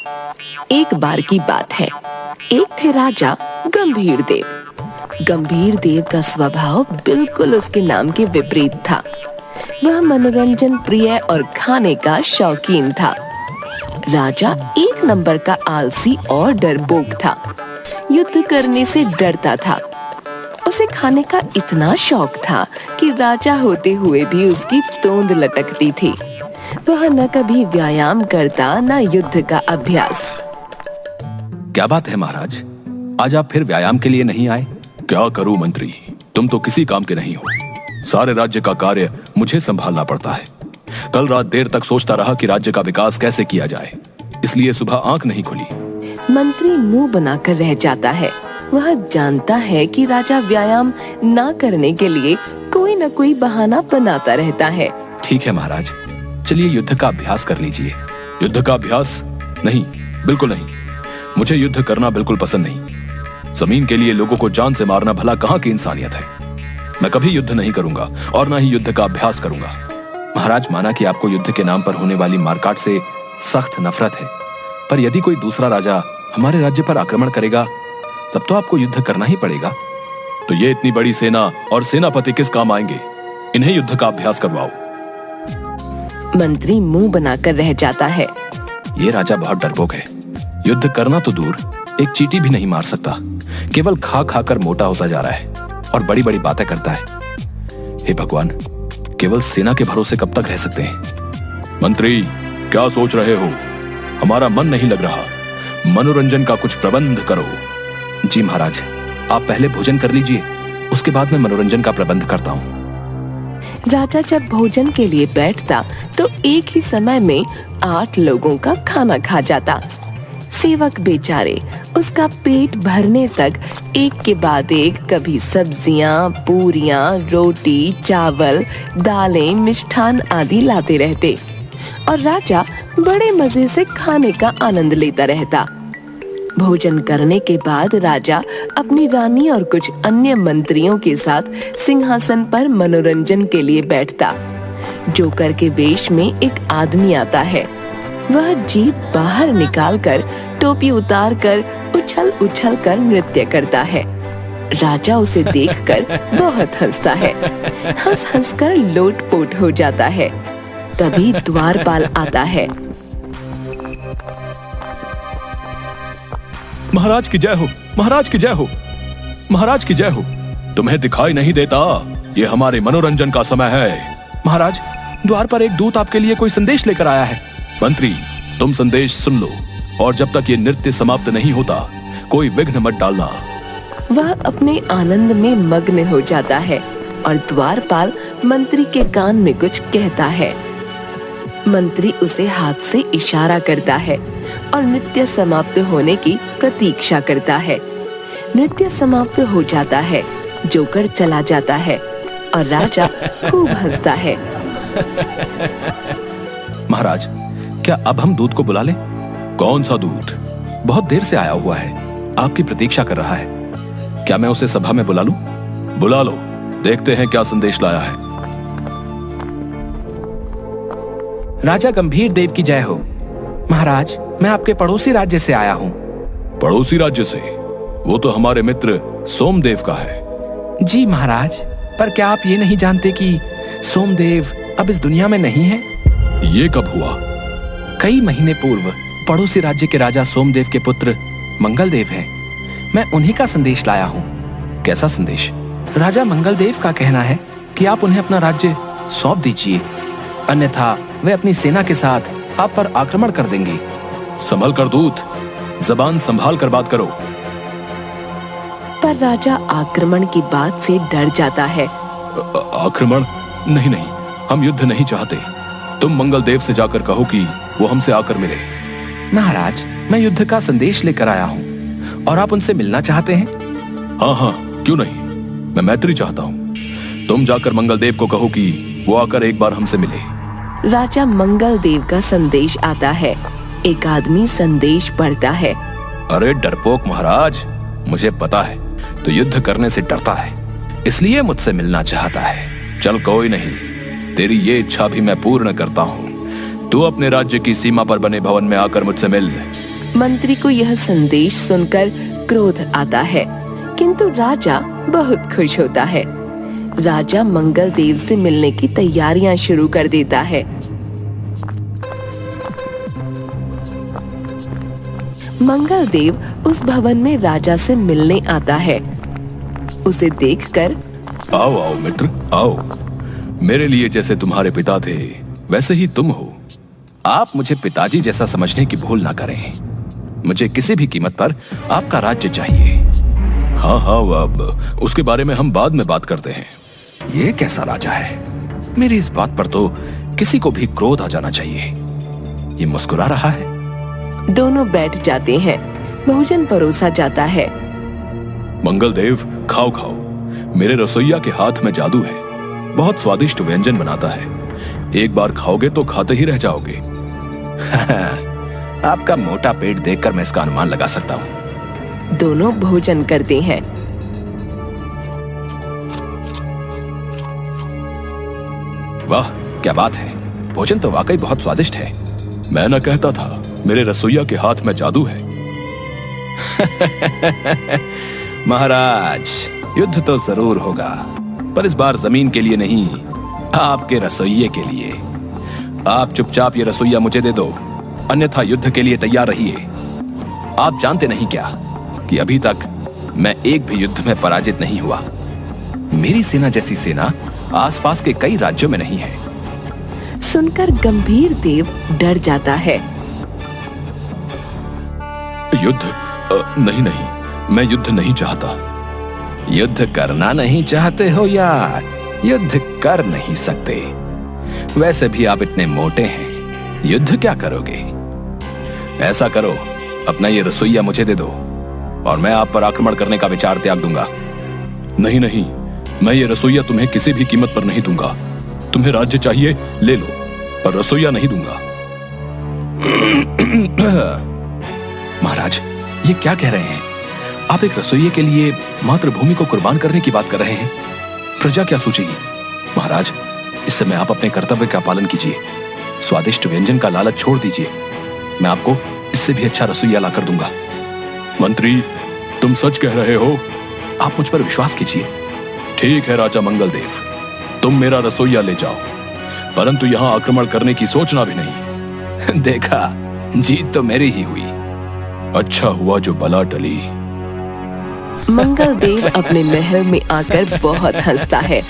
एक बार की बात है, एक थे राजा गंभीर देव। गंभीर देव का स्वभाव बिल्कुल उसके नाम के विपरीत था। वह मनोरंजन प्रिय और खाने का शौकीन था। राजा एक नंबर का आलसी और डरपोक था। युद्ध करने से डरता था। उसे खाने का इतना शौक था कि राजा होते हुए भी उसकी तोंद लटकती थी। वह न कभी व्यायाम करता न युद्ध का अभ्यास। क्या बात है महाराज, आज आप फिर व्यायाम के लिए नहीं आए? क्या करूं मंत्री, तुम तो किसी काम के नहीं हो। सारे राज्य का कार्य मुझे संभालना पड़ता है। कल रात देर तक सोचता रहा कि राज्य का विकास कैसे किया जाए, इसलिए सुबह आंख नहीं खुली। मंत्री मुंह बनाकर रह जाता है। वह जानता है कि राजा व्यायाम ना करने के लिए कोई न कोई बहाना बनाता रहता है। ठीक है महाराज, चलिए युद्ध का अभ्यास कर लीजिए। युद्ध का अभ्यास? नहीं, बिल्कुल नहीं। मुझे युद्ध करना बिल्कुल पसंद नहीं। जमीन के लिए लोगों को जान से मारना भला कहाँ की इंसानियत है। मैं कभी युद्ध नहीं करूंगा और ना ही युद्ध का अभ्यास करूंगा। महाराज, माना कि आपको युद्ध के नाम पर होने वाली मारकाट से सख्त नफरत है, पर यदि कोई दूसरा राजा हमारे राज्य पर आक्रमण करेगा तब तो आपको युद्ध करना ही पड़ेगा। तो ये इतनी बड़ी सेना और सेनापति किस काम आएंगे? इन्हें युद्ध का अभ्यास करवाओ। मंत्री मुंह बनाकर रह जाता है। ये राजा बहुत डरपोक है। युद्ध करना तो दूर, एक चींटी भी नहीं मार सकता। केवल खा खाकर मोटा होता जा रहा है और बड़ी बड़ी बातें करता है। हे भगवान, केवल सेना के भरोसे कब तक रह सकते हैं? मंत्री, क्या सोच रहे हो? हमारा मन नहीं लग रहा। मनोरंजन का कुछ प्रबंध करो। जी महाराज, आप पहले भोजन कर लीजिए, उसके बाद मैं मनोरंजन का प्रबंध करता हूँ। राजा जब भोजन के लिए बैठता तो एक ही समय में 8 लोगों का खाना खा जाता। सेवक बेचारे उसका पेट भरने तक एक के बाद एक कभी सब्जियां, पूरियां, रोटी, चावल, दालें, मिष्ठान आदि लाते रहते और राजा बड़े मजे से खाने का आनंद लेता रहता। भोजन करने के बाद राजा अपनी रानी और कुछ अन्य मंत्रियों के साथ सिंहासन पर मनोरंजन के लिए बैठता। जोकर के वेश में एक आदमी आता है। वह जीभ बाहर निकालकर टोपी उतारकर उछल उछल कर नृत्य करता है। राजा उसे देखकर बहुत हंसता है। हंस हंस कर लोटपोट हो जाता है। तभी द्वारपाल आता है। महाराज की जय हो, महाराज की जय हो, महाराज की जय हो। तुम्हें दिखाई नहीं देता? ये हमारे मनोरंजन का समय है। महाराज, द्वार पर एक दूत आपके लिए कोई संदेश लेकर आया है। मंत्री, तुम संदेश सुन लो और जब तक ये नृत्य समाप्त नहीं होता कोई विघ्न मत डालना। वह अपने आनंद में मग्न हो जाता है और द्वारपाल मंत्री के कान में कुछ कहता है। मंत्री उसे हाथ से इशारा करता है और नृत्य समाप्त होने की प्रतीक्षा करता है। नृत्य समाप्त हो जाता है, जोकर चला जाता है और राजा खूब हंसता है। महाराज, क्या अब हम दूत को बुला लें? कौन सा दूत? बहुत देर से आया हुआ है, आपकी प्रतीक्षा कर रहा है। क्या मैं उसे सभा में बुला लूं? बुला लो, देखते हैं क्या संदेश लाया है। राजा गंभीर देव की जय हो। महाराज, मैं आपके पड़ोसी राज्य से आया हूँ। पड़ोसी राज्य से? वो तो हमारे मित्र सोमदेव का है। जी महाराज, पर क्या आप ये नहीं जानते कि सोमदेव अब इस दुनिया में नहीं है? ये कब हुआ? कई महीने पूर्व पड़ोसी राज्य के राजा सोमदेव के पुत्र मंगलदेव हैं। मैं उन्हीं का संदेश लाया हूँ। कैसा संदेश? राजा मंगलदेव का कहना है कि आप उन्हें अपना राज्य सौंप दीजिए, अन्यथा वे अपनी सेना के साथ आप पर आक्रमण कर देंगे। संभल कर दूत, जबान संभाल कर बात करो। पर राजा आक्रमण की बात से डर जाता है। आक्रमण? नहीं नहीं, हम युद्ध नहीं चाहते। तुम मंगलदेव से जाकर कहो कि वो हमसे आकर मिले। महाराज, मैं युद्ध का संदेश लेकर आया हूँ और आप उनसे मिलना चाहते हैं? हाँ हाँ, क्यों नहीं, मैं मैत्री चाहता हूँ। तुम जाकर मंगलदेव को कहो कि वो आकर एक बार हमसे मिले। राजा मंगलदेव का संदेश आता है। एक आदमी संदेश पढ़ता है। अरे डरपोक महाराज, मुझे पता है तो युद्ध करने से डरता है, इसलिए मुझसे मिलना चाहता है। चल कोई नहीं, तेरी ये इच्छा भी मैं पूर्ण करता हूँ। तू अपने राज्य की सीमा पर बने भवन में आकर मुझसे मिल। मंत्री को यह संदेश सुनकर क्रोध आता है, किंतु राजा बहुत खुश होता है। राजा मंगल देव से मिलने की तैयारियां शुरू कर देता है। मंगल देव उस भवन में राजा से मिलने आता है। उसे देखकर आओ आओ मित्र, आओ। मेरे लिए जैसे तुम्हारे पिता थे वैसे ही तुम हो। आप मुझे पिताजी जैसा समझने की भूल ना करें। मुझे किसी भी कीमत पर आपका राज्य चाहिए। हाँ हाँ, अब उसके बारे में हम बाद में बात करते हैं। ये कैसा राजा है? मेरी इस बात पर तो किसी को भी क्रोध आ जाना चाहिए। ये मुस्कुरा रहा है। दोनों बैठ जाते हैं। भोजन परोसा जाता है। मंगल देव, खाओ खाओ। मेरे रसोइया के हाथ में जादू है। बहुत स्वादिष्ट व्यंजन बनाता है। एक बार खाओगे तो खाते ही रह जाओगे। आपका मोटा पेट देखकर मैं इसका अनुमान लगा सकता हूँ। दोनों भोजन करते हैं। वाह, क्या बात है। भोजन तो वाकई बहुत स्वादिष्ट है। मैं न कहता था मेरे रसोइया के हाथ में जादू है। महाराज, युद्ध तो जरूर होगा, पर इस बार जमीन के लिए नहीं, आपके रसोइये के लिए। आप चुपचाप ये रसोइया मुझे दे दो, अन्यथा युद्ध के लिए तैयार रहिए। आप जानते नहीं क्या कि अभी तक मैं एक भी युद्ध में पराजित नहीं हुआ। मेरी सेना जैसी सेना आसपास के कई राज्यों में नहीं है। सुनकर गंभीर देव डर जाता है। युद्ध? नहीं नहीं, मैं युद्ध नहीं चाहता। युद्ध करना नहीं चाहते हो या युद्ध कर नहीं सकते? वैसे भी आप इतने मोटे हैं, युद्ध क्या करोगे? ऐसा करो, अपना ये रसोइया मुझे दे दो और मैं आप पर आक्रमण करने का विचार त्याग दूंगा। नहीं नहीं, मैं ये रसोइया तुम्हें किसी भी कीमत पर नहीं दूंगा। तुम्हें राज्य चाहिए ले लो, पर रसोइया नहीं दूंगा। महाराज, ये क्या कह रहे हैं? आप एक रसोइये के लिए मातृभूमि को कुर्बान करने की बात कर रहे हैं। प्रजा क्या सोचेगी? महाराज, इस समय आप अपने कर्तव्य का पालन कीजिए। स्वादिष्ट व्यंजन का लालच छोड़ दीजिए। मैं आपको इससे भी अच्छा रसोइया लाकर दूंगा। मंत्री, तुम सच कह रहे हो? आप मुझ पर विश्वास कीजिए। ठीक है राजा मंगल देव, तुम मेरा रसोइया ले जाओ, परंतु यहाँ आक्रमण करने की सोचना भी नहीं। देखा, जीत तो मेरी ही हुई। अच्छा हुआ जो बला टली। मंगल देव अपने महल में आकर बहुत हंसता है।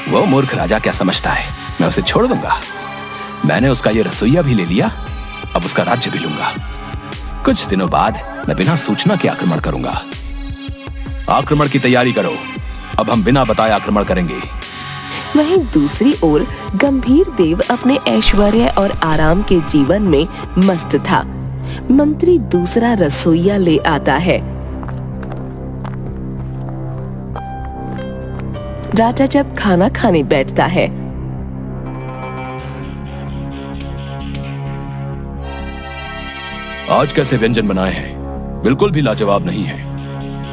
वो मूर्ख राजा क्या समझता है मैं उसे छोड़ दूंगा? मैंने उसका ये रसोइया भी ले लिया, अब उसका राज्य भी लूंगा। कुछ दिनों बाद मैं बिना सूचना के आक्रमण करूंगा। आक्रमण की तैयारी करो, अब हम बिना बताए आक्रमण करेंगे। वहीं दूसरी ओर गंभीर देव अपने ऐश्वर्य और आराम के जीवन में मस्त था। मंत्री दूसरा रसोइया ले आता है। राजा जब खाना खाने बैठता है, आज कैसे व्यंजन बनाए हैं? बिल्कुल भी लाजवाब नहीं है।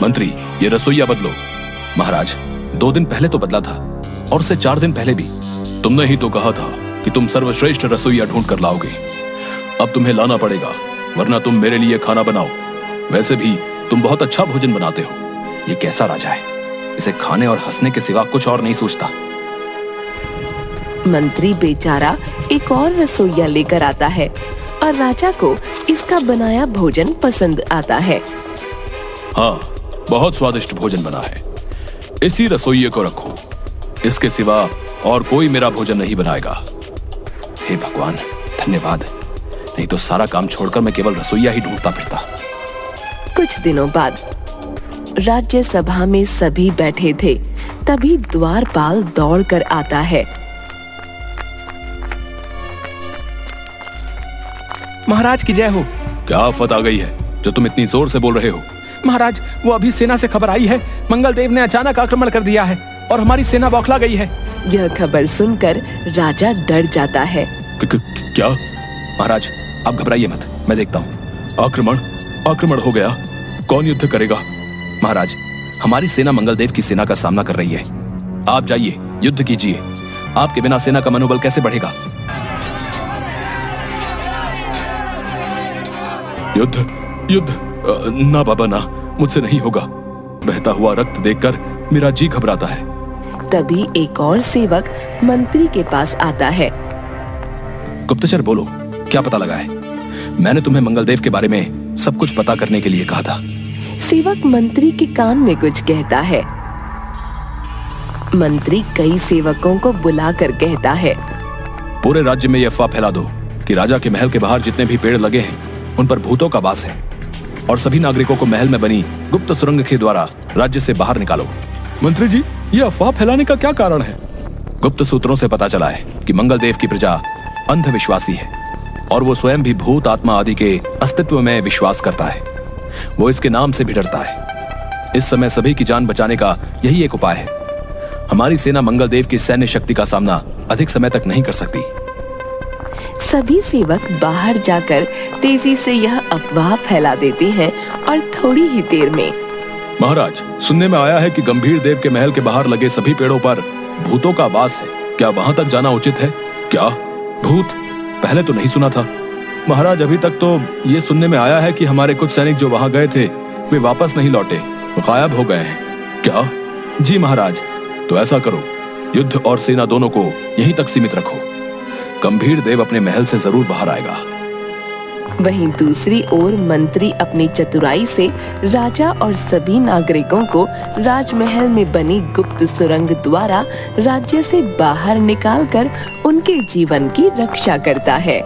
मंत्री, ये रसोइया बदलो। महाराज, 2 दिन पहले तो बदला था और उससे 4 दिन पहले भी। तुमने ही तो कहा था कि तुम सर्वश्रेष्ठ रसोइया ढूंढ कर लाओगे। अब तुम्हें लाना पड़ेगा, वरना तुम मेरे लिए खाना बनाओ। वैसे भी तुम बहुत अच्छा भोजन बनाते हो। ये कैसा राजा है? इसे खाने और हंसने के सिवा कुछ और नहीं सोचता। मंत्री बेचारा एक और रसोइया लेकर आता है और राजा को इसका बनाया भोजन पसंद आता है। हाँ, बहुत स्वादिष्ट भोजन बना है। इसी रसोइये को रखो, इसके सिवा और कोई मेरा भोजन नहीं बनाएगा। हे भगवान, धन्यवाद, नहीं तो सारा काम छोड़कर मैं केवल रसोइया ही ढूंढता फिरता। कुछ दिनों बाद राज्य सभा में सभी बैठे थे, तभी द्वारपाल दौड़कर आता है। महाराज की जय हो। क्या आफत आ गई है जो तुम इतनी जोर से बोल रहे हो? महाराज, वो अभी सेना से खबर आई है, मंगल देव ने अचानक आक्रमण कर दिया है और हमारी सेना बौखला गई है। यह खबर सुनकर राजा डर जाता है। क्या? महाराज, आप घबराइए मत, मैं देखता हूँ। आक्रमण हो गया? कौन युद्ध करेगा? महाराज, हमारी सेना मंगलदेव की सेना का सामना कर रही है। आप जाइए, युद्ध कीजिए। आपके बिना सेना का मनोबल कैसे बढ़ेगा? युद्ध युद्ध ना बाबा ना, मुझसे नहीं होगा। बहता हुआ रक्त देखकर मेरा जी घबराता है। तभी एक और सेवक मंत्री के पास आता है। गुप्तचर बोलो, क्या पता लगा है? मैंने तुम्हें मंगलदेव के बारे में सब कुछ पता करने के लिए कहा था। सेवक मंत्री के कान में कुछ कहता है। मंत्री कई सेवकों को बुलाकर कहता है, पूरे राज्य में यह अफवाह फैला दो कि राजा के महल के बाहर जितने भी पेड़ लगे हैं उन पर भूतों का वास है, और सभी नागरिकों को महल में बनी गुप्त सुरंग के द्वारा राज्य से बाहर निकालो। मंत्री जी, यह अफवाह फैलाने का क्या कारण है? गुप्त सूत्रों से पता चला है कि मंगलदेव की प्रजा अंधविश्वासी है और वो स्वयं भी भूत आत्मा आदि के अस्तित्व में विश्वास करता है। वो इसके नाम से भी डरता है। इस समय सभी की जान बचाने का यही एक उपाय है। हमारी सेना मंगलदेव की सैन्य शक्ति का सामना अधिक समय तक नहीं कर सकती। सभी सेवक बाहर जाकर तेजी से यह अफवाह फैला देते हैं और थोड़ी ही देर में महाराज, सुनने में आया है कि गंभीर देव के महल के बाहर लगे सभी पेड़ों पर भूतों का वास है। क्या वहां तक जाना उचित है? क्या भूत? पहले तो नहीं सुना था। महाराज, अभी तक तो ये सुनने में आया है कि हमारे कुछ सैनिक जो वहां गए थे वे वापस नहीं लौटे, गायब हो गए हैं। क्या? जी महाराज। तो ऐसा करो, युद्ध और सेना दोनों को यहीं तक सीमित रखो। गंभीर देव अपने महल से जरूर बाहर आएगा। वहीं दूसरी ओर मंत्री अपनी चतुराई से राजा और सभी नागरिकों को राजमहल में बनी गुप्त सुरंग द्वारा राज्य से बाहर निकालकर उनके जीवन की रक्षा करता है।